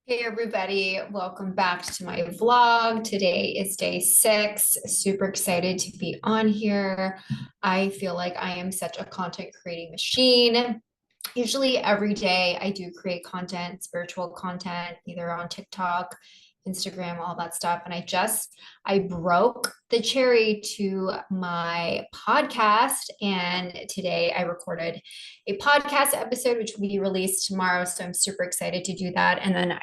Hey everybody, welcome back to my vlog. Today is day 6. Super excited to be on here. I feel like I am such a content creating machine. Usually every day I do create content, spiritual content, either on TikTok, Instagram, all that stuff. And I broke the cherry to my podcast. And today I recorded a podcast episode, which will be released tomorrow. So I'm super excited to do that. And then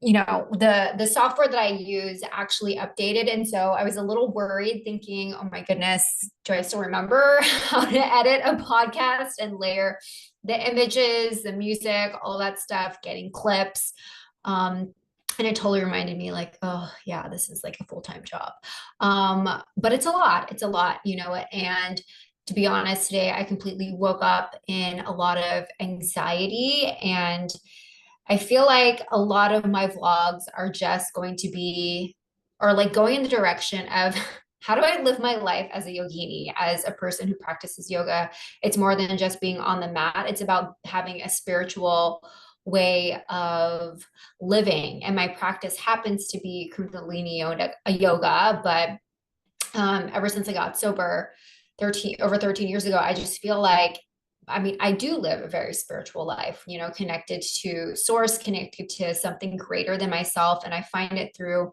the software that I use actually updated. And so I was a little worried thinking, oh my goodness, do I still remember how to edit a podcast and layer the images, the music, all that stuff, getting clips. And it totally reminded me like, oh yeah, this is like a full-time job. But it's a lot, and to be honest, today I completely woke up in a lot of anxiety, and I feel like a lot of my vlogs are just going to be, or like going in the direction of how do I live my life as a yogini, as a person who practices yoga? It's more than just being on the mat. It's about having a spiritual way of living. And my practice happens to be Kundalini yoga, but ever since I got sober over 13 years ago, I just feel like, I mean, I do live a very spiritual life, connected to source, connected to something greater than myself. And I find it through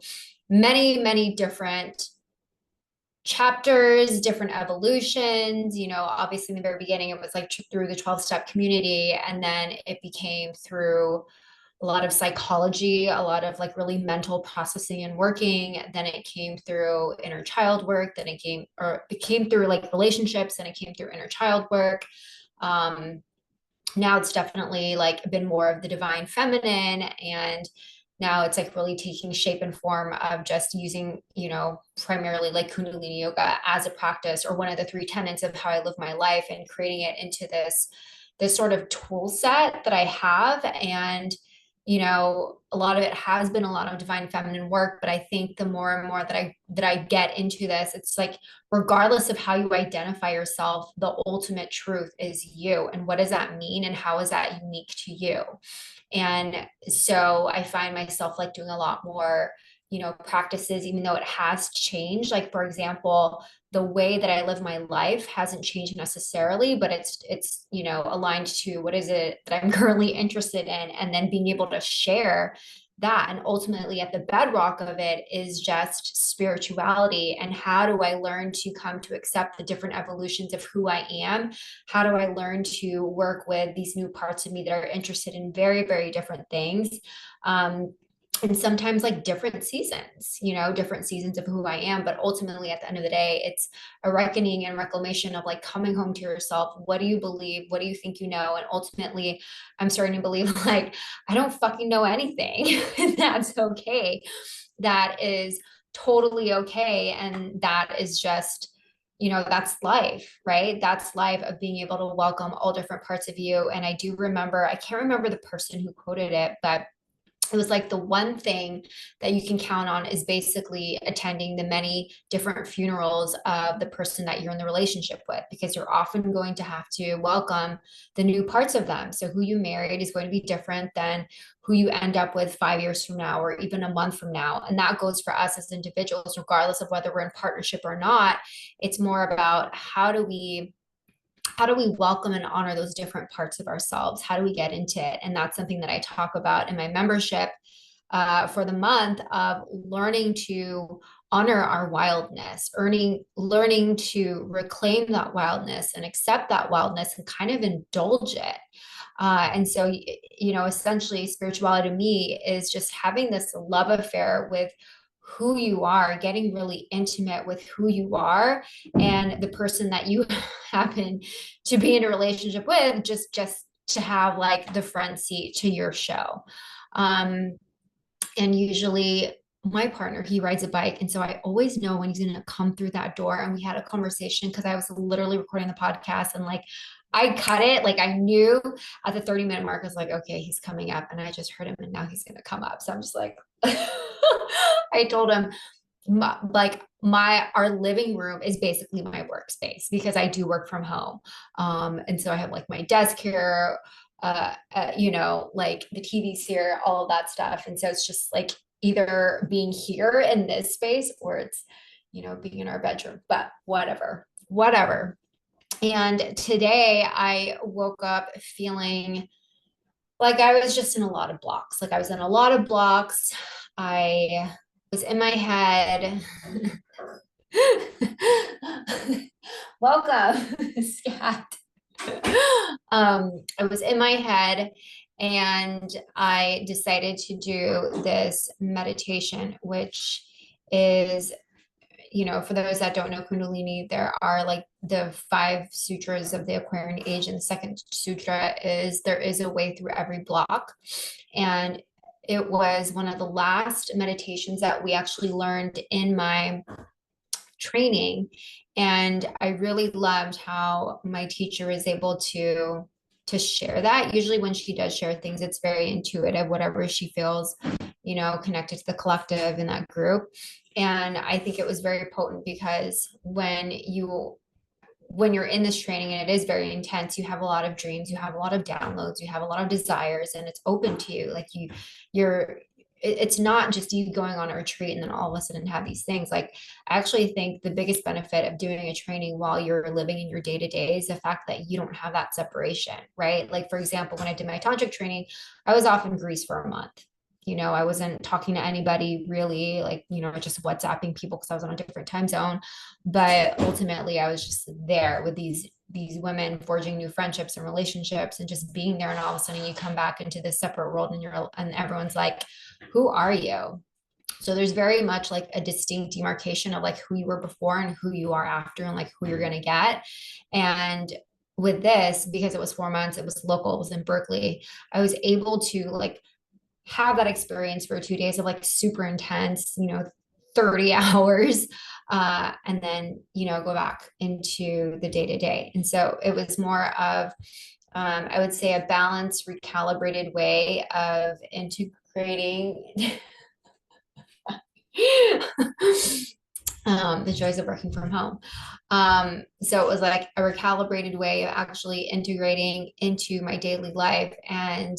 many, many different chapters, different evolutions. Obviously in the very beginning, it was like through the 12-step community. And then it became through a lot of psychology, a lot of like really mental processing and working. Then it came through inner child work. Then it came through like relationships, and it came through inner child work. Now it's definitely like been more of the divine feminine, and now it's like really taking shape and form of just using, primarily like Kundalini yoga as a practice, or one of the 3 tenets of how I live my life, and creating it into this sort of tool set that I have. And a lot of it has been a lot of divine feminine work, but I think the more and more that I get into this, it's like, regardless of how you identify yourself, the ultimate truth is you. And what does that mean? And how is that unique to you? And so I find myself like doing a lot more, practices, even though it has changed. Like, for example, the way that I live my life hasn't changed necessarily, but it's aligned to what is it that I'm currently interested in, and then being able to share that. And ultimately at the bedrock of it is just spirituality. And how do I learn to come to accept the different evolutions of who I am? How do I learn to work with these new parts of me that are interested in very, very different things? And sometimes like different seasons of who I am. But ultimately at the end of the day, it's a reckoning and reclamation of like coming home to yourself. What do you believe? What do you think you know? And ultimately I'm starting to believe like I don't fucking know anything. And that's okay. That is totally okay. And that is just, that's life, right? That's life, of being able to welcome all different parts of you. And I do remember, I can't remember the person who quoted it, but it was like, the one thing that you can count on is basically attending the many different funerals of the person that you're in the relationship with, because you're often going to have to welcome the new parts of them. So who you married is going to be different than who you end up with 5 years from now, or even a month from now. And that goes for us as individuals, regardless of whether we're in partnership or not. It's more about how do we welcome and honor those different parts of ourselves? How do we get into it? And that's something that I talk about in my membership for the month, of learning to honor our wildness, learning to reclaim that wildness and accept that wildness and kind of indulge it. And so, essentially spirituality to me is just having this love affair with who you are, getting really intimate with who you are and the person that you happen to be in a relationship with, just to have like the front seat to your show. And usually my partner, he rides a bike, and so I always know when he's going to come through that door. And we had a conversation because I was literally recording the podcast, and like I cut it, like I knew at the 30-minute mark, I was like, okay, he's coming up, and I just heard him, and now he's going to come up. So I'm just like I told him, our living room is basically my workspace, because I do work from home. And so I have like my desk here. you know, like the TV's here, all of that stuff. And so it's just like either being here in this space or it's, you know, being in our bedroom, but whatever. And today I woke up feeling like I was just in a lot of blocks. Like I was in a lot of blocks. I was in my head. Welcome, Scat. I was in my head and I decided to do this meditation, which is, you know, for those that don't know Kundalini, there are like the 5 sutras of the Aquarian age. And the second sutra is there is a way through every block. And it was one of the last meditations that we actually learned in my training. And I really loved how my teacher is able to share that. Usually when she does share things, it's very intuitive, whatever she feels, you know, connected to the collective in that group. And I think it was very potent because when you're in this training and it is very intense, you have a lot of dreams, you have a lot of downloads, you have a lot of desires, and it's open to you. Like it's not just you going on a retreat and then all of a sudden have these things. Like, I actually think the biggest benefit of doing a training while you're living in your day to day is the fact that you don't have that separation, right? Like, for example, when I did my tantric training, I was off in Greece for a month. You know, I wasn't talking to anybody really, like, you know, just WhatsApping people because I was on a different time zone. But ultimately, I was just there with these women, forging new friendships and relationships and just being there. And all of a sudden you come back into this separate world and everyone's like, who are you? So there's very much like a distinct demarcation of like who you were before and who you are after and like who you're going to get. And with this, because it was 4 months, it was local, it was in Berkeley, I was able to like have that experience for 2 days of like super intense, you know, 30 hours, and then, you know, go back into the day to day. And so it was more of, I would say, a balanced, recalibrated way of integrating the joys of working from home. So it was like a recalibrated way of actually integrating into my daily life. And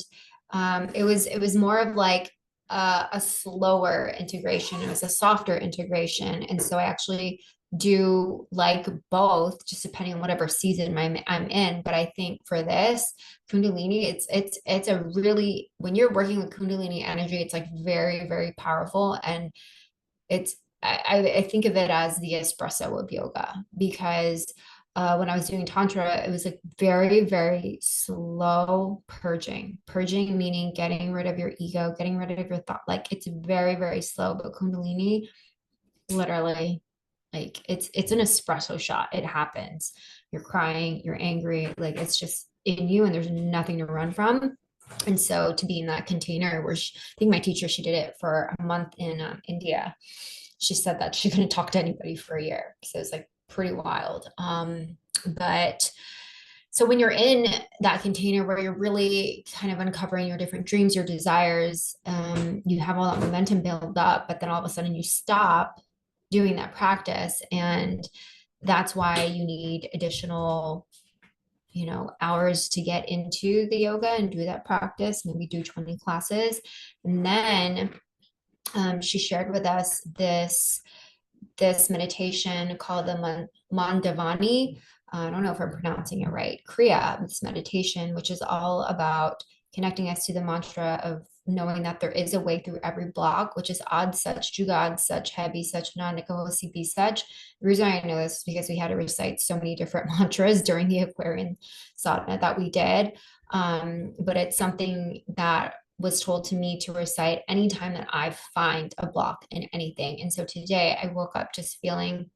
it was more of like a slower integration. It was a softer integration. And so I actually do like both, just depending on whatever season I'm in. But I think for this Kundalini, it's a really, when you're working with Kundalini energy, it's like very, very powerful. And it's I think of it as the espresso of yoga because when I was doing tantra, it was like very, very slow purging meaning getting rid of your ego, getting rid of your thought. Like it's very, very slow. But Kundalini, literally, like it's an espresso shot. It happens. You're crying, you're angry, like it's just in you, and there's nothing to run from. And so to be in that container where I think my teacher, she did it for a month in India. She said that she couldn't talk to anybody for a year. So it's like pretty wild. But so when you're in that container where you're really kind of uncovering your different dreams, your desires, you have all that momentum built up, but then all of a sudden you stop doing that practice. And that's why you need additional, you know, hours to get into the yoga and do that practice, maybe do 20 classes. And then she shared with us this meditation called the Mandhavani. I don't know if I'm pronouncing it right. Kriya, this meditation, which is all about connecting us to the mantra of knowing that there is a way through every block, which is Ad Sach, Jugad Sach, Hebi Sach, Nanak Hosi Bi Sach. The reason I know this is because we had to recite so many different mantras during the Aquarian sadhana that we did. But it's something that was told to me to recite anytime that I find a block in anything. And so today I woke up just feeling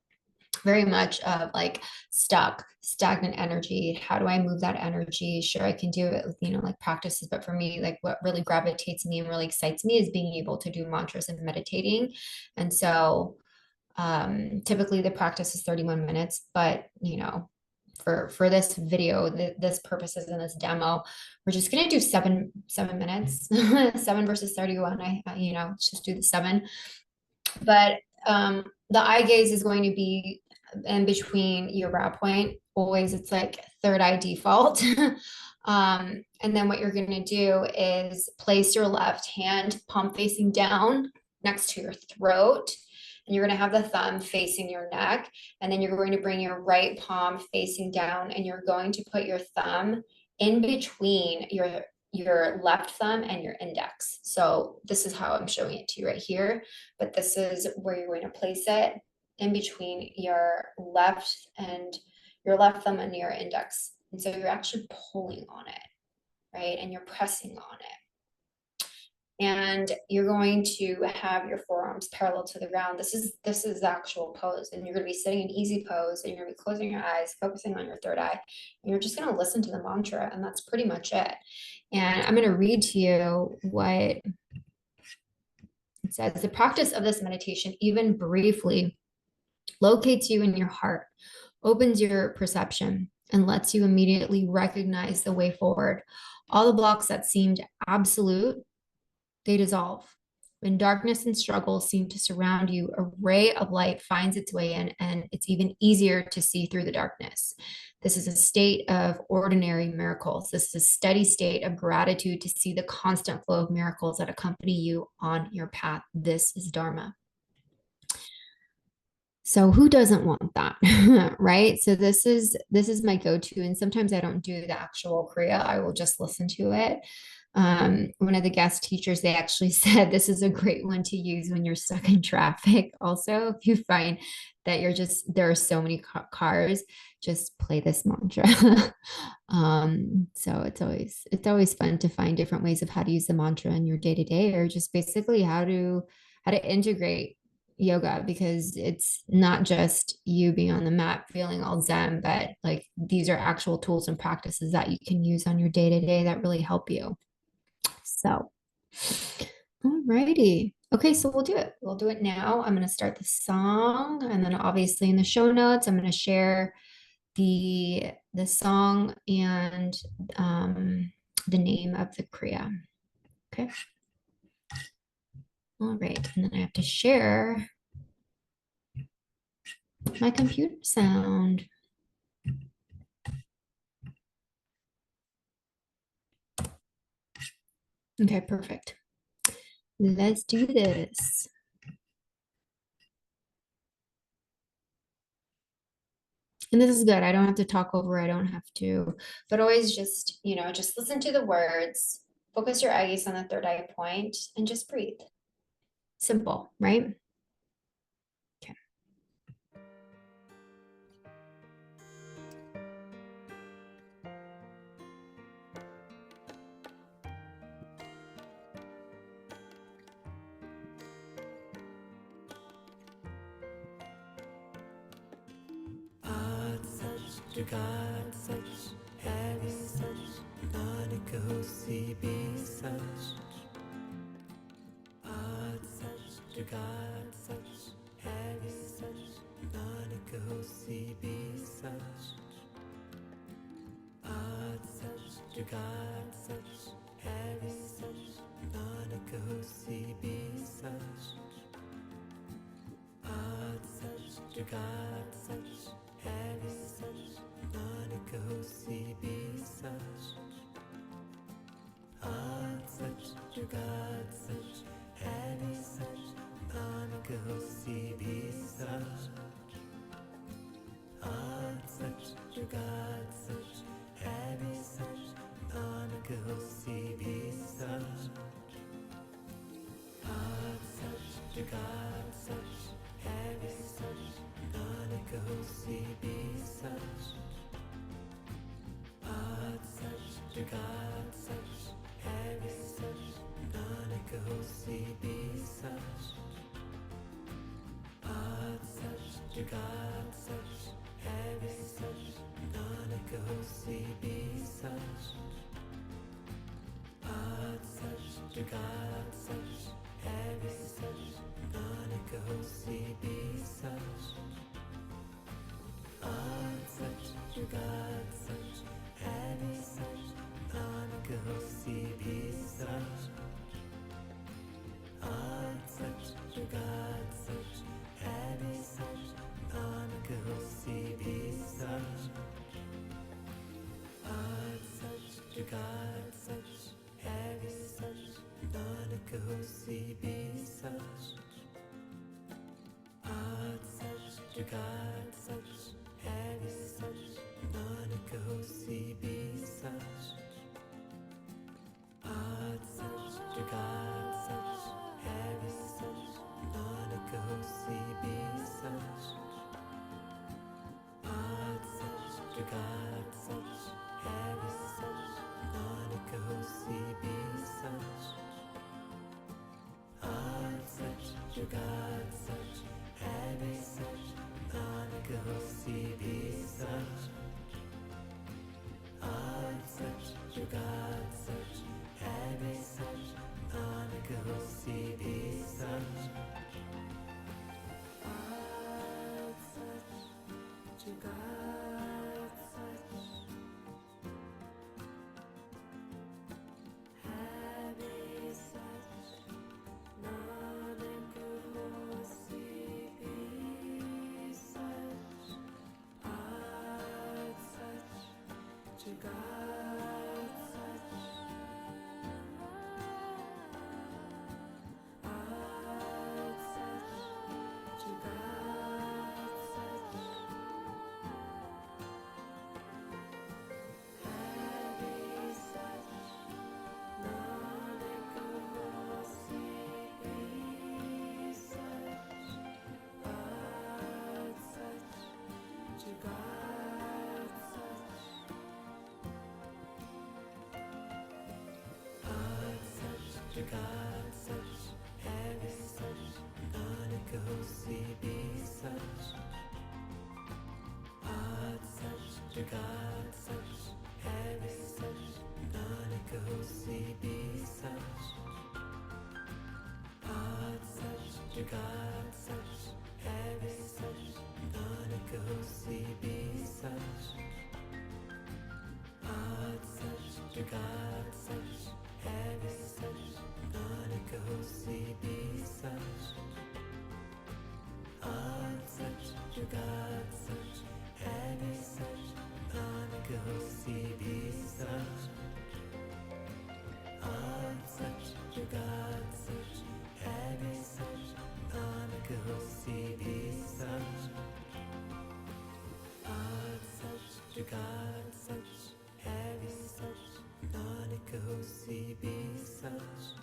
very much of like stagnant energy. How do I move that energy? Sure, I can do it with, you know, like practices, but for me, like what really gravitates me and really excites me is being able to do mantras and meditating. And so typically the practice is 31 minutes, but you know, for this video, this purposes in this demo, we're just going to do seven minutes, 7 versus 31. You know, let's just do the 7. But the eye gaze is going to be in between your brow point. Always, it's like third eye default. And then what you're going to do is place your left hand palm facing down next to your throat. And you're going to have the thumb facing your neck. And then you're going to bring your right palm facing down, and you're going to put your thumb in between your left thumb and your index. So this is how I'm showing it to you right here, but this is where you're going to place it, in between your left thumb and your index. And so you're actually pulling on it, right? And you're pressing on it. And you're going to have your forearms parallel to the ground. This is the actual pose. And you're going to be sitting in easy pose, and you're going to be closing your eyes, focusing on your third eye. And you're just going to listen to the mantra, and that's pretty much it. And I'm going to read to you what it says. The practice of this meditation, even briefly, locates you in your heart, opens your perception, and lets you immediately recognize the way forward. All the blocks that seemed absolute, they dissolve. When darkness and struggle seem to surround you, a ray of light finds its way in, and it's even easier to see through the darkness. This is a state of ordinary miracles. This is a steady state of gratitude to see the constant flow of miracles that accompany you on your path. This is Dharma. So who doesn't want that, right? So this is my go-to, and sometimes I don't do the actual Kriya. I will just listen to it. One of the guest teachers, they actually said this is a great one to use when you're stuck in traffic. Also, if you find that there are so many cars, just play this mantra. So it's always fun to find different ways of how to use the mantra in your day-to-day, or just basically how to integrate yoga, because it's not just you being on the mat feeling all zen, but like these are actual tools and practices that you can use on your day-to-day that really help you. So, alrighty. Okay, so we'll do it. We'll do it now. I'm going to start the song, and then obviously in the show notes, I'm going to share the song and the name of the Kriya. Okay. All right, and then I have to share my computer sound. Okay, perfect. Let's do this. And this is good. I don't have to talk over. I don't have to, but always just, just listen to the words, focus your eye gaze on the third eye point, and just breathe. Simple, right? Okay. Jugat Sach, Hari Sach, Nanak Hosi Be Sach. Ad Sach, Jugat Sach, Hari Sach, Nanak Hosi Be Sach. Ad Sach, Jugat Sach, Hari Sach, Nanak Hosi Be Sach. Ad Sach, Jugat Sach, Hari Sach, Nanak Hosi Be Sach. Ad Sach, Jugat Sach, Hari Sach, Nanak Hosi Be Sach. Ad Sach, Jugat Sach, Hari Sach, Nanak Hosi Be Sach. Ad Sach, Jugat Sach, Hari Sach, Nanak Hosi Be Sach. Ad Sach, Jugat Sach, Hari Sach, Nanak Hosi Be Sach. Ad Sach, Jugat Sach, Hari Sach, Nanak Hosi Be Sach. Ad Sach, Jugat Sach, Hari Sach, Nanak Hosi Be Sach. Ad Sach, Jugat Sach, Hari Sach, Nanak Hosi Be Sach. Ad Sach, Jugat Sach, Hari Sach, Nanak Hosi Be Sach. Ad Sach, Jagat Sach, Hari Sach, Nanak Hosi Bi Sach. Ad Sach, Jagat Sach, Hari Sach, Nanak Hosi Bi Sach. Ad Sach, Jagat Sach, Hari Sach, Nanak Hosi Bi Sach. Ad Sach, Jagat Sach, Hari Sach, Nanak Hosi Bi Sach. Ad Sach, Jagat Sach, Hari Sach, Nanak Hosi Bi Sach. Ad Sach, Jagat Sach, Hari Sach, Nanak Hosi Bi Sach. Ad Sach, Jagat Sach, Hari Sach, Nanak Hosi Bi Sach. Ad Sach, Jagat Sach, Ad Sach, Jagat Sach, Hari Sach, Nanak Hosi Bi Sach. Ad Sach, Jagat Sach, Ad Sach, Jagat Sach, Hari Sach, Nanak Hosi Bi Sach. Ad Sach, Jagat Sach, Hari Sach, Nanak Hosi Bi Sach. Ad Sach, Jagat Sach, Hari Sach, Nanak Hosi Bi Sach. Ad Sach, Jagat Sach, Hari Sach, Nanak Hosi Bi Sach. Ad Sach, Jagat Sach, Hari Sach, Nanak Hosi Bi Sach. Ad Sach, Jagat Sach, Hari Sach, Nanak Hosi Bi Sach.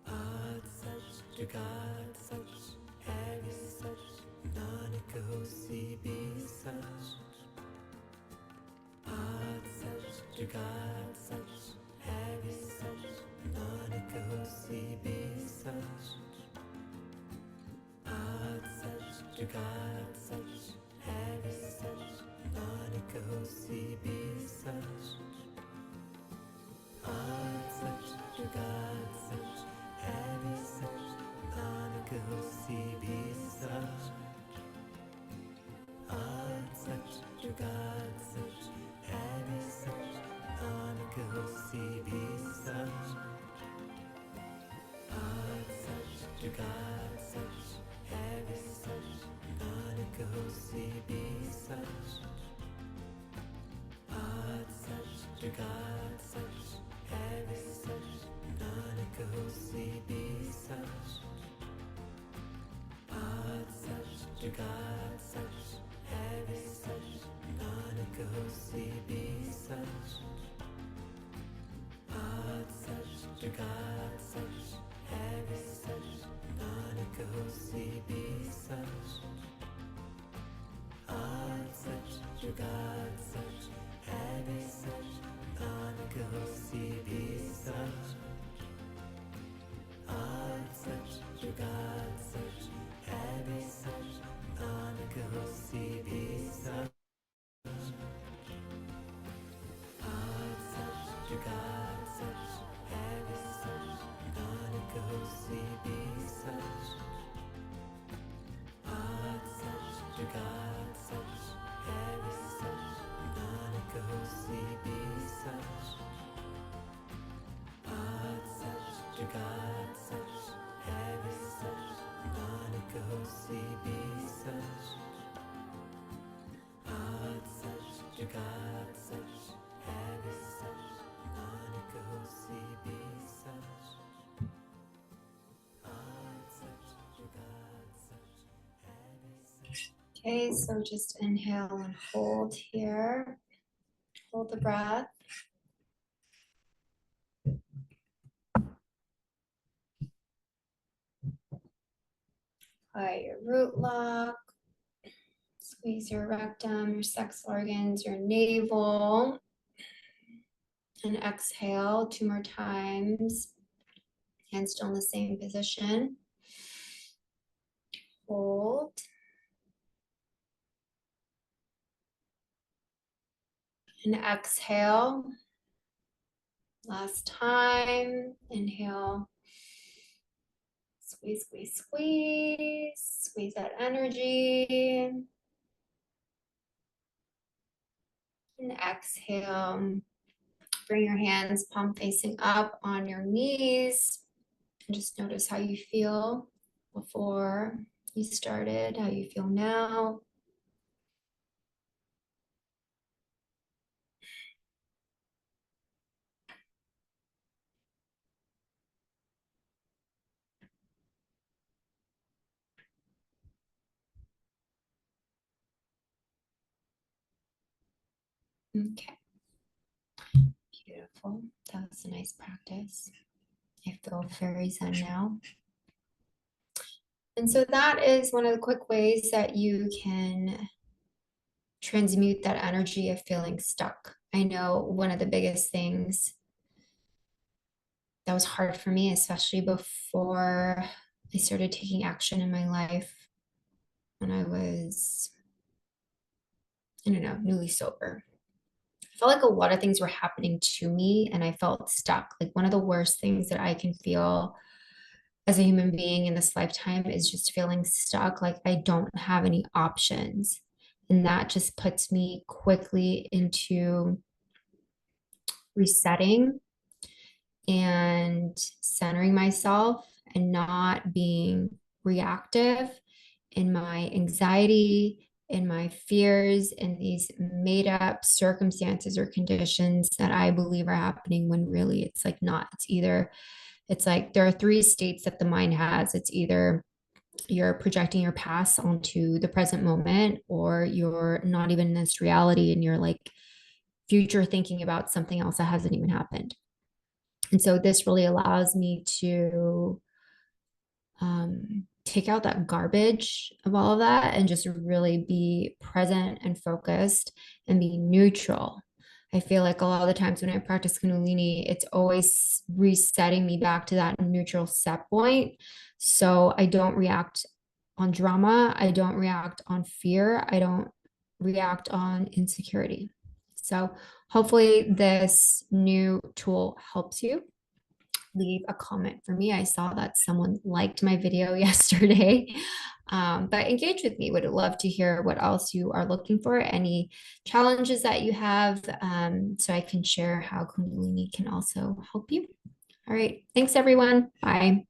Ad Sach, Jagat Sach, Hari Sach, Nanak Hosi Bi Sach. Ad Sach, Jagat Sach, Hari Sach, Nanak Hosi Bi Sach. Ad Sach, Jagat Sach, Hari Sach, Nanak Hosi Bi Sach. Ad Sach, Jagat Sach, Hari Sach, Nanak Hosi Bi Sach. Ad Sach, Jagat Sach, Hari Sach, Nanak Hosi Bi Sach. Ad Sach, Jagat Sach, Hari Sach, Nanak Hosi Bi Sach. Ad Sach, Jagat Sach, Hari Sach, Nanak Hosi Bi Sach. Ad Sach, Jagat Sach, Hari Sach, Nanak Hosi Bi Sach. Ad Sach, Jagat Sach, Hari Sach, Nanak Hosi Bi Sach. Ad Sach, Jagat Sach, Hari Sach, Nanak Hosi Bi Sach. Ad Sach, Jagat Sach, Hari Sach, Nanak Hosi Bi Sach. Ad Sach, Jagat Sach, Hari Sach, Nanak Hosi Bi Sach. Ad Sach, Jagat Sach, Hari Sach, Nanak Hosi Bi Sach. Ad Sach, Jagat Sach, Hari Sach, Nanak Hosi Bi Sach. Ad Sach, Jagat Sach, Hari Sach, Nanak Hosi Bi Sach. Ad Sach, Jagat Sach, Hari Okay, so just inhale and hold here. Hold the breath. Apply your root lock. Squeeze your rectum, your sex organs, your navel. And exhale 2 more times. Hands still in the same position. Hold. And exhale. Last time. Inhale. Squeeze, squeeze, squeeze. Squeeze that energy. And exhale. Bring your hands palm facing up on your knees. And just notice how you feel before you started, how you feel now. Okay, beautiful. That was a nice practice. I feel very zen now. And so that is one of the quick ways that you can transmute that energy of feeling stuck. I know one of the biggest things that was hard for me, especially before I started taking action in my life when I was, I don't know, newly sober. I felt like a lot of things were happening to me and I felt stuck. Like one of the worst things that I can feel as a human being in this lifetime is just feeling stuck. Like I don't have any options. And that just puts me quickly into resetting and centering myself and not being reactive in my anxiety, in my fears, in these made up circumstances or conditions that I believe are happening when really it's like not. It's like there are 3 states that the mind has. It's either you're projecting your past onto the present moment, or you're not even in this reality and you're like future thinking about something else that hasn't even happened. And so this really allows me to take out that garbage of all of that and just really be present and focused and be neutral. I feel like a lot of the times when I practice Kundalini, it's always resetting me back to that neutral set point. So I don't react on drama. I don't react on fear. I don't react on insecurity. So hopefully this new tool helps you. Leave a comment for me. I saw that someone liked my video yesterday. But engage with me. Would love to hear what else you are looking for, any challenges that you have, so I can share how Kundalini can also help you. All right. Thanks, everyone. Bye.